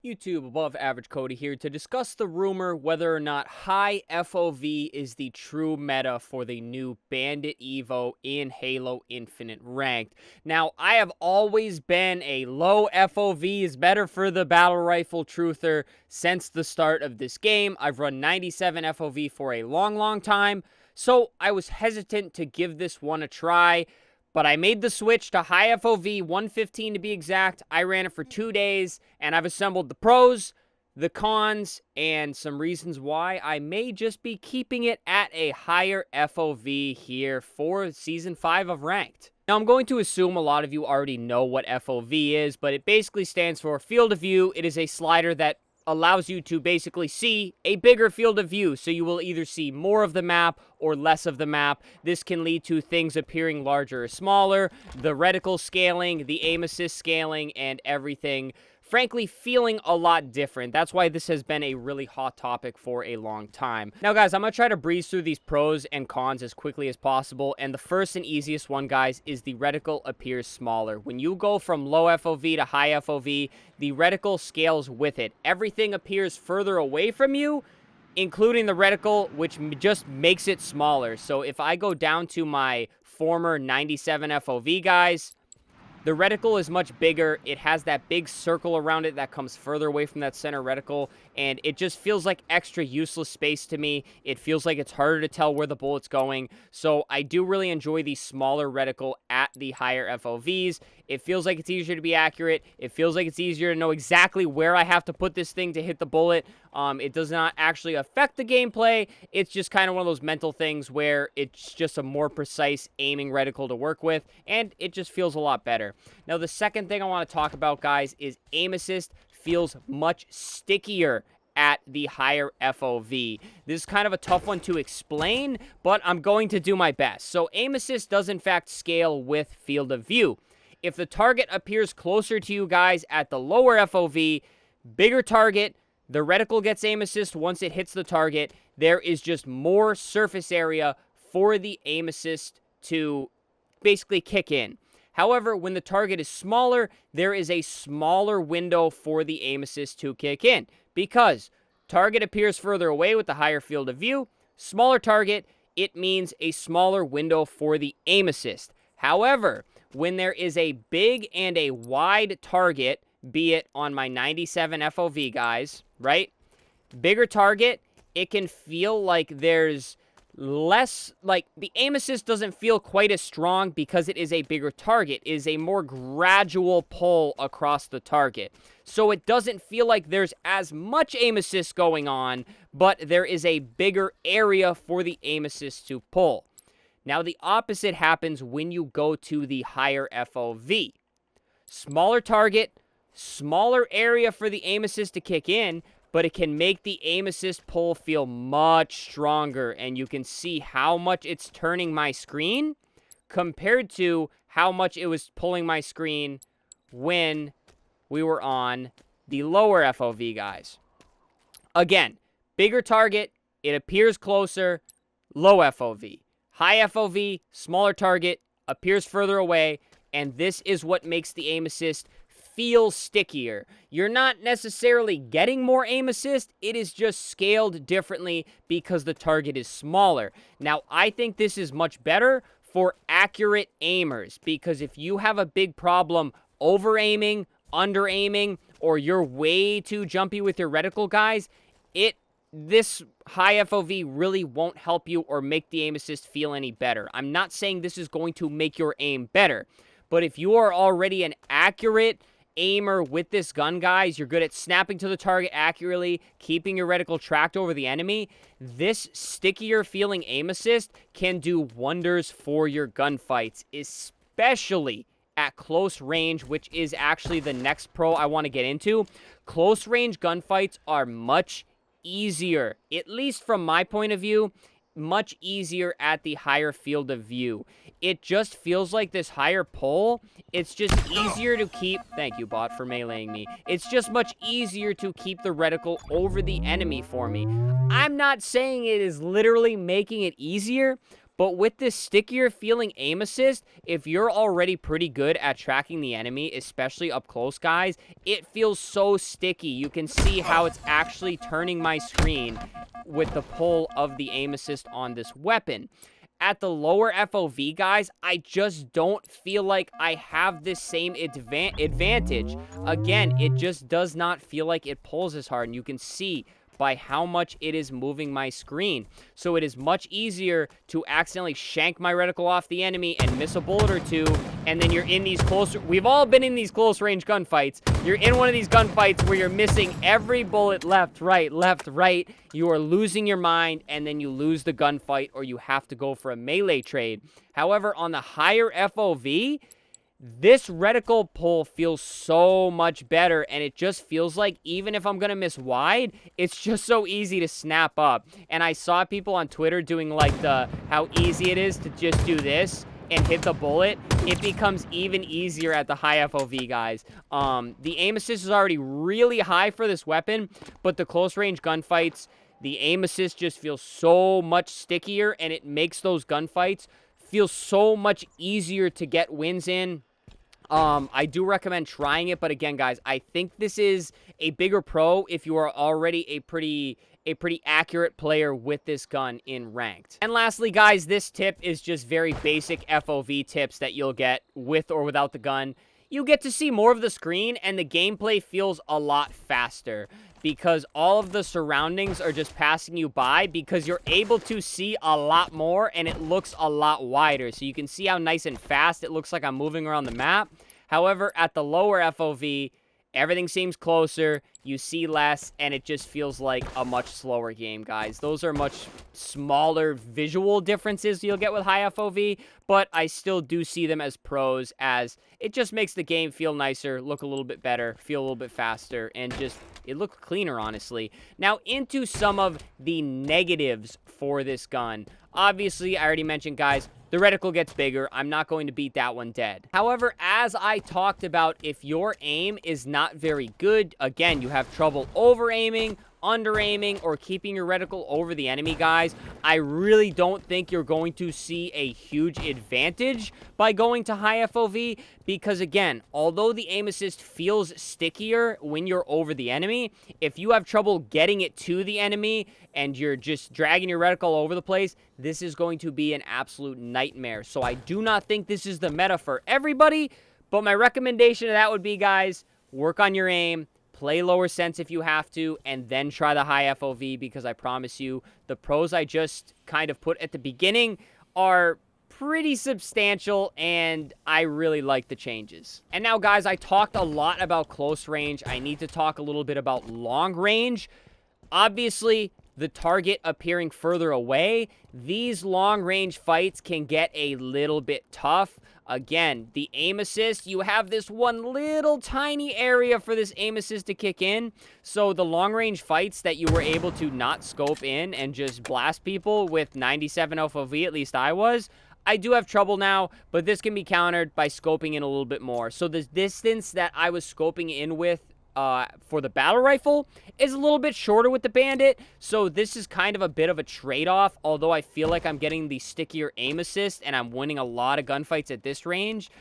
YouTube, above average Cody here to discuss the rumor whether or not high FOV is the true meta for the new Bandit Evo in Halo Infinite Ranked. Now, I have always been a low FOV is better for the battle rifle truther since the start of this game. I've run 97 FOV for a long time, so I was hesitant to give this one a try. But I made the switch to high FOV, 115 to be exact. I ran it for 2 days, and I've assembled the pros, the cons, and some reasons why I may just be keeping it at a higher FOV here for Season 5 of Ranked. Now, I'm going to assume a lot of you already know what FOV is, but it basically stands for Field of View. It is a slider that allows you to basically see a bigger field of view, so you will either see more of the map or less of the map. This can lead to things appearing larger or smaller, the reticle scaling, the aim assist scaling, and everything frankly feeling a lot different. That's why this has been a really hot topic for a long time. Now, guys, I'm going to try to breeze through these pros and cons as quickly as possible, and the first and easiest one, guys, is the reticle appears smaller. When you go from low FOV to high FOV, the reticle scales with it. Everything appears further away from you, including the reticle, which just makes it smaller. So if I go down to my former 97 FOV, guys, the reticle is much bigger. It has that big circle around it that comes further away from that center reticle, and it just feels like extra useless space to me. It feels like it's harder to tell where the bullet's going, so I do really enjoy the smaller reticle at the higher FOVs. It feels like it's easier to be accurate. It feels like it's easier to know exactly where I have to put this thing to hit the bullet. It does not actually affect the gameplay. It's just kind of one of those mental things where it's just a more precise aiming reticle to work with, and it just feels a lot better. Now, the second thing I want to talk about, guys, is aim assist feels much stickier at the higher FOV. This is kind of a tough one to explain, but I'm going to do my best. So aim assist does in fact scale with field of view. If the target appears closer to you guys at the lower FOV, bigger target, the reticle gets aim assist once it hits the target. There is just more surface area for the aim assist to basically kick in. However, when the target is smaller, there is a smaller window for the aim assist to kick in, because target appears further away with the higher field of view. Smaller target, it means a smaller window for the aim assist. However, when there is a big and a wide target, be it on my 97 FOV, guys, right? Bigger target, it can feel like there's less, like the aim assist doesn't feel quite as strong because it is a bigger target. It is a more gradual pull across the target. So it doesn't feel like there's as much aim assist going on, but there is a bigger area for the aim assist to pull. Now, the opposite happens when you go to the higher FOV. Smaller target, smaller area for the aim assist to kick in, but it can make the aim assist pull feel much stronger, and you can see how much it's turning my screen compared to how much it was pulling my screen when we were on the lower FOV, guys. Again, bigger target, it appears closer, low FOV. High FOV, smaller target, appears further away, and this is what makes the aim assist feel stickier. You're not necessarily getting more aim assist, it is just scaled differently because the target is smaller. Now, I think this is much better for accurate aimers, because if you have a big problem over-aiming, under-aiming, or you're way too jumpy with your reticle, guys, this high FOV really won't help you or make the aim assist feel any better. I'm not saying this is going to make your aim better, but if you are already an accurate aimer with this gun, guys, you're good at snapping to the target accurately, keeping your reticle tracked over the enemy, this stickier feeling aim assist can do wonders for your gunfights, especially at close range, which is actually the next pro I want to get into. Close range gunfights are much easier, at least from my point of view, much easier at the higher field of view. It just feels like this higher pull, it's just easier to keep, thank you bot for meleeing me, it's just much easier to keep the reticle over the enemy for me. I'm not saying it is literally making it easier, But with this stickier feeling aim assist, if you're already pretty good at tracking the enemy, especially up close, guys, it feels so sticky. You can see how it's actually turning my screen with the pull of the aim assist on this weapon. At the lower FOV, guys, I just don't feel like I have this same advantage. Again, it just does not feel like it pulls as hard, and you can see by how much it is moving my screen. So it is much easier to accidentally shank my reticle off the enemy and miss a bullet or two, and then you're in these we've all been in these close range gunfights. You're in one of these gunfights where you're missing every bullet left, right, you are losing your mind, and then you lose the gunfight, or you have to go for a melee trade. However, on the higher FOV, this reticle pull feels so much better, and it just feels like even if I'm going to miss wide, it's just so easy to snap up. And I saw people on Twitter doing like how easy it is to just do this and hit the bullet. It becomes even easier at the high FOV, guys. The aim assist is already really high for this weapon, but the close range gunfights, the aim assist just feels so much stickier, and it makes those gunfights feel so much easier to get wins in. I do recommend trying it, but again, guys, I think this is a bigger pro if you are already a pretty accurate player with this gun in ranked. And lastly, guys, this tip is just very basic FOV tips that you'll get with or without the gun. You get to see more of the screen, and the gameplay feels a lot faster because all of the surroundings are just passing you by, because you're able to see a lot more, and it looks a lot wider. So you can see how nice and fast it looks like I'm moving around the map. However, at the lower FOV, everything seems closer, you see less, and it just feels like a much slower game, guys. Those are much smaller visual differences you'll get with high FOV, but I still do see them as pros, as it just makes the game feel nicer, look a little bit better, feel a little bit faster, and just it looks cleaner, honestly. Now, into some of the negatives for this gun. Obviously, I already mentioned, guys, the reticle gets bigger. I'm not going to beat that one dead. However, as I talked about, if your aim is not very good, again, you have trouble over-aiming, under-aiming, or keeping your reticle over the enemy, guys, I really don't think you're going to see a huge advantage by going to high FOV, because again, although the aim assist feels stickier when you're over the enemy, if you have trouble getting it to the enemy and you're just dragging your reticle all over the place, this is going to be an absolute nightmare. So I do not think this is the meta for everybody, but my recommendation to that would be, guys, work on your aim, play lower sense if you have to, and then try the high FOV, because I promise you, the pros I just kind of put at the beginning are pretty substantial, and I really like the changes. And now, guys, I talked a lot about close range. I need to talk a little bit about long range. Obviously, the target appearing further away, these long range fights can get a little bit tough. Again, the aim assist, you have this one little tiny area for this aim assist to kick in. So the long range fights that you were able to not scope in and just blast people with 97 FOV, at least I was, I do have trouble now, but this can be countered by scoping in a little bit more. So the distance that I was scoping in with for the battle rifle is a little bit shorter with the Bandit, so this is kind of a bit of a trade-off, although I feel like I'm getting the stickier aim assist and I'm winning a lot of gunfights at this range.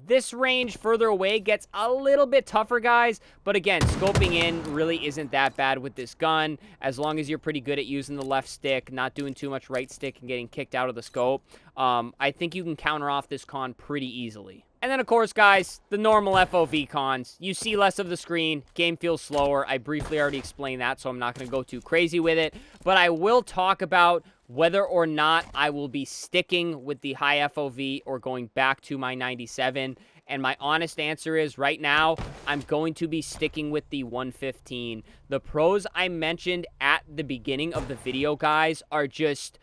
This range further away gets a little bit tougher, guys, but again, scoping in really isn't that bad with this gun, as long as you're pretty good at using the left stick, not doing too much right stick and getting kicked out of the scope. I think you can counter off this con pretty easily. And then, of course, guys, the normal FOV cons. You see less of the screen. Game feels slower. I briefly already explained that, so I'm not going to go too crazy with it. But I will talk about whether or not I will be sticking with the high FOV or going back to my 97. And my honest answer is, right now, I'm going to be sticking with the 115. The pros I mentioned at the beginning of the video, guys, are just...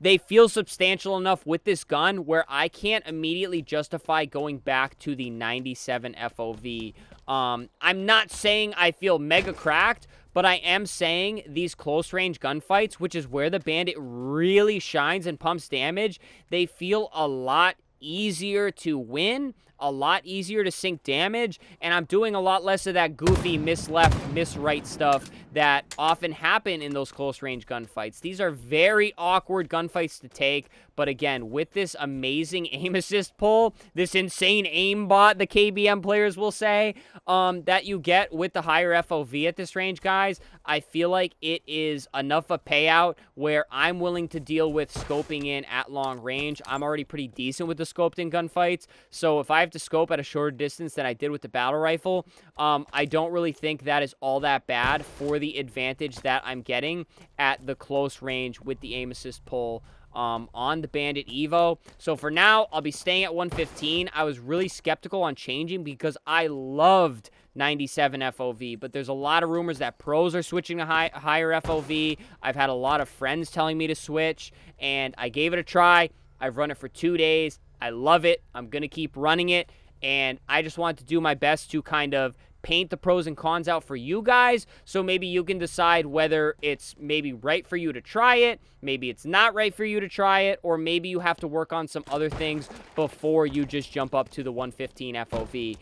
they feel substantial enough with this gun where I can't immediately justify going back to the 97 FOV. I'm not saying I feel mega cracked, but I am saying these close range gunfights, which is where the Bandit really shines and pumps damage, they feel a lot easier to win. a lot easier to sink damage, and I'm doing a lot less of that goofy miss-left, miss-right stuff that often happen in those close-range gunfights. These are very awkward gunfights to take, but again, with this amazing aim assist pull, this insane aimbot, the KBM players will say, that you get with the higher FOV at this range, guys, I feel like it is enough a payout where I'm willing to deal with scoping in at long range. I'm already pretty decent with the scoped in gunfights, so if I have to scope at a shorter distance than I did with the battle rifle, I don't really think that is all that bad for the advantage that I'm getting at the close range with the aim assist pull on the Bandit Evo. So for now, I'll be staying at 115. I was really skeptical on changing because I loved 97 FOV, but there's a lot of rumors that pros are switching to higher FOV. I've had a lot of friends telling me to switch, and I gave it a try. I've run it for 2 days. I love it. I'm going to keep running it, and I just want to do my best to kind of paint the pros and cons out for you guys, so maybe you can decide whether it's maybe right for you to try it, maybe it's not right for you to try it, or maybe you have to work on some other things before you just jump up to the 115 FOV.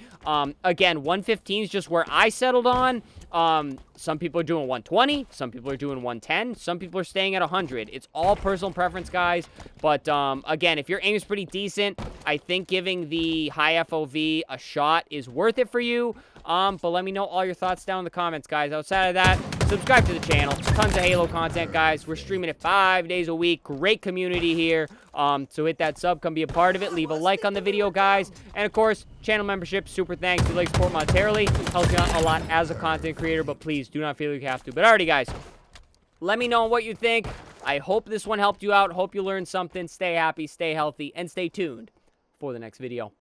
Again, 115 is just where I settled on. Some people are doing 120, some people are doing 110, some people are staying at 100. It's all personal preference, guys, but again, if your aim is pretty decent, I think giving the high FOV a shot is worth it for you. But let me know all your thoughts down in the comments, guys. Outside of that, subscribe to the channel. Tons of Halo content, guys. We're streaming it 5 days a week. Great community here. So hit that sub. Come be a part of it. Leave a like on the video, guys. And, of course, channel membership. Super thanks. If you like support monetarily, helps me out a lot as a content creator. But please, do not feel like you have to. But alrighty, guys. Let me know what you think. I hope this one helped you out. Hope you learned something. Stay happy, stay healthy, and stay tuned for the next video.